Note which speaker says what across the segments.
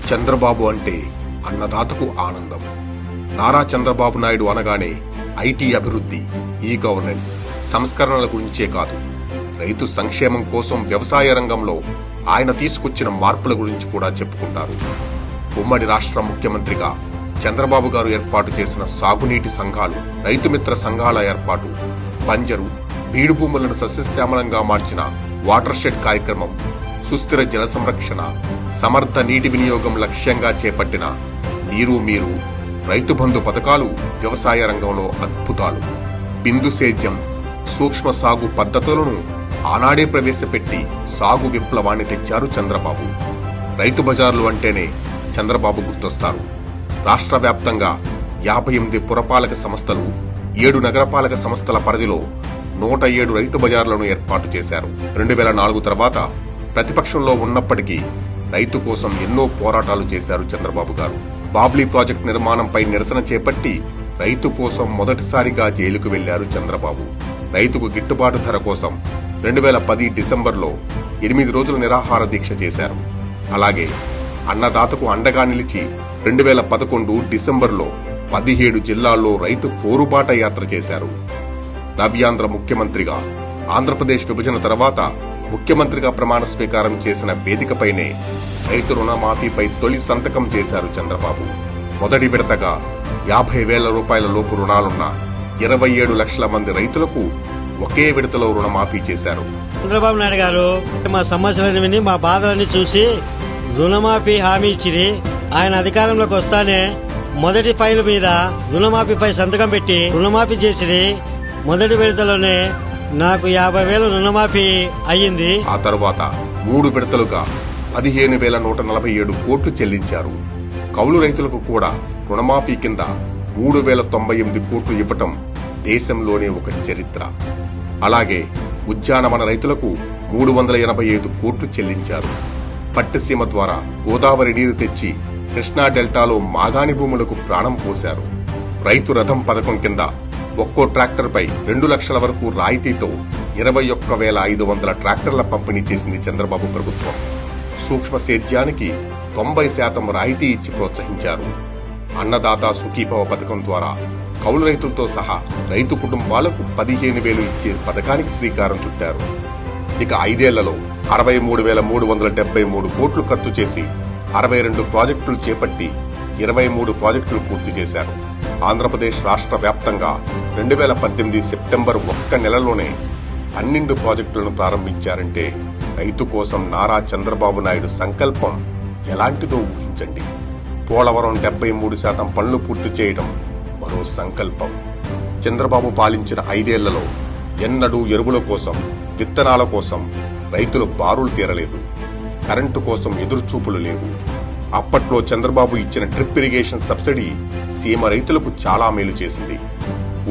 Speaker 1: చంద్రబాబు అంటే అన్నదాతకు ఆనందం. నారా చంద్రబాబు నాయుడు అనగానే ఐటీ అభివృద్ధి, ఈ గవర్నెన్స్, సంస్కరణల గురించే కాదు, రైతు సంక్షేమం కోసం వ్యవసాయ రంగంలో ఆయన తీసుకొచ్చిన మార్పుల గురించి కూడా చెప్పుకుంటారు. ఉమ్మడి రాష్ట్ర ముఖ్యమంత్రిగా చంద్రబాబు గారు ఏర్పాటు చేసిన సాగునీటి సంఘాలు, రైతు మిత్ర సంఘాల ఏర్పాటు, బంజరు బీడు భూములను సస్యశ్యామలంగా మార్చిన వాటర్ షెడ్ కార్యక్రమం, సుస్థిర జల సంరక్షణ, సమర్థ నీటి వినియోగం లక్ష్యంగా చేపట్టిన నీరు మీరు, రైతు బంధు పథకాలు వ్యవసాయ రంగంలో అద్భుతాలు. బిందు సేద్యం, సూక్ష్మ సాగు పద్ధతులను ఆనాడే ప్రవేశపెట్టి సాగు విప్లవాన్ని తెచ్చారు చంద్రబాబు. రైతు బజార్లు అంటేనే చంద్రబాబు గుర్తొస్తారు. రాష్ట్ర వ్యాప్తంగా 58 పురపాలక సంస్థలు, 7 నగరపాలక సంస్థల పరిధిలో 107 రైతు బజార్లను ఏర్పాటు చేశారు. 2004 తర్వాత ప్రతిపక్షంలో ఉన్నప్పటికీ రైతు కోసం ఎన్నో పోరాటాలు చేశారు చంద్రబాబు గారు. బాబ్లీ ప్రాజెక్టు నిర్మాణంపై నిరసన చేపట్టి రైతు కోసం మొదటిసారిగా జైలుకు వెళ్లారు చంద్రబాబు. రైతుకు గిట్టుబాటు ధర కోసం 2010 డిసెంబర్లో 8 రోజుల నిరాహార దీక్ష చేశారు. అలాగే అన్నదాతకు అండగా నిలిచి 2011 డిసెంబర్లో 17 జిల్లాల్లో రైతు పోరుబాట యాత్ర చేశారు. నవ్యాంధ్ర ముఖ్యమంత్రిగా ఆంధ్రప్రదేశ్ విభజన తర్వాత ముఖ్యమంత్రిగా ప్రమాణ స్వీకారం చేసిన వేదికపైనే రైతు రుణమాఫీపై తొలి సంతకం చేశారు చంద్రబాబు. మొదటి విడతగా 50,000 రూపాయల లోపు రుణాలున్న 27 లక్షల మంది రైతులకు ఒకే విడతలో రుణమాఫీ చేశారు.
Speaker 2: చంద్రబాబు నాయుడు గారు మా సమస్యలను విని, మా బాధలన్నీ చూసి రుణమాఫీ హామీ ఇచ్చిరి. ఆయన అధికారంలోకి వస్తానే మొదటి ఫైల్ మీద రుణమాఫీపై సంతకం పెట్టి రుణమాఫీ చేసిరి. మొదటి విడతలోనే నాకు 50,000 రుణమాఫీ అయ్యింది.
Speaker 1: ఆ తర్వాత 3 విడతలుగా 15,147 కోట్లు చెల్లించారు. కౌలు రైతులకు కూడా రుణమాఫీ కింద 3,098 కోట్లు ఇవ్వటం దేశంలోనే ఒక చరిత్ర. అలాగే ఉద్యానవన రైతులకు 385 కోట్లు చెల్లించారు. పట్టిసీమ ద్వారా గోదావరి నీరు తెచ్చి కృష్ణా డెల్టాలో మాగాణి భూములకు ప్రాణం పోశారు. రైతు రథం పథకం కింద ఒక్కో ట్రాక్టర్పై 2 లక్షల వరకు రాయితీతో 21,500 ట్రాక్టర్ల పంపిణీ చేసింది చంద్రబాబు ప్రభుత్వం. సూక్ష్మ సేద్యానికి 90% రాయితీ ఇచ్చి ప్రోత్సహించారు. అన్నదాత సుఖీభవ పథకం ద్వారా కౌలు రైతులతో సహా రైతు కుటుంబాలకు 15,000 ఇచ్చే పథకానికి శ్రీకారం చుట్టారు. ఇక 5 ఏళ్లలో 63,373 కోట్లు ఖర్చు చేసి 62 ప్రాజెక్టులు చేపట్టి 23 ప్రాజెక్టులు పూర్తి చేశారు. ఆంధ్రప్రదేశ్ రాష్ట్ర వ్యాప్తంగా 2018 సెప్టెంబర్ 1 నెలలోనే 12 ప్రాజెక్టులను ప్రారంభించారంటే రైతు కోసం నారా చంద్రబాబు నాయుడు సంకల్పం ఎలాంటిదో ఊహించండి. పోలవరం 73% పనులు పూర్తి చేయడం మరో సంకల్పం. చంద్రబాబు పాలించిన 5 ఏళ్లలో ఎన్నడూ ఎరువుల కోసం, విత్తనాల కోసం రైతులు బారులు తీరలేదు. కరెంటు కోసం ఎదురుచూపులు లేవు. అప్పట్లో చంద్రబాబు ఇచ్చిన డ్రిప్ ఇరిగేషన్ సబ్సిడీ సీమ రైతులకు చాలా మేలు చేసింది.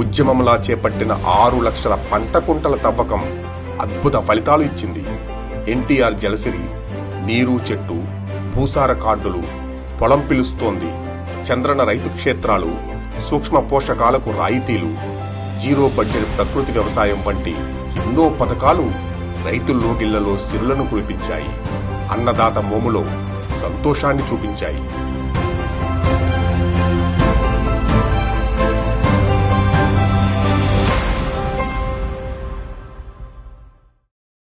Speaker 1: ఉద్యమంలా చేపట్టిన 6 లక్షల పంట కుంటల తవ్వకం అద్భుత ఫలితాలు ఇచ్చింది. ఎన్టీఆర్ జలసిరి, నీరు చెట్టు, భూసార కార్డులు, పొలం పిలుస్తోంది, చంద్రన రైతు క్షేత్రాలు, సూక్ష్మ పోషకాలకు రాయితీలు, జీరో బడ్జెట్ ప్రకృతి వ్యవసాయం వంటి ఎన్నో పథకాలు రైతుల్లోగిళ్లలో సిరులను కురిపించాయి. అన్నదాత మోములో సంతోషాన్ని చూపించాయి.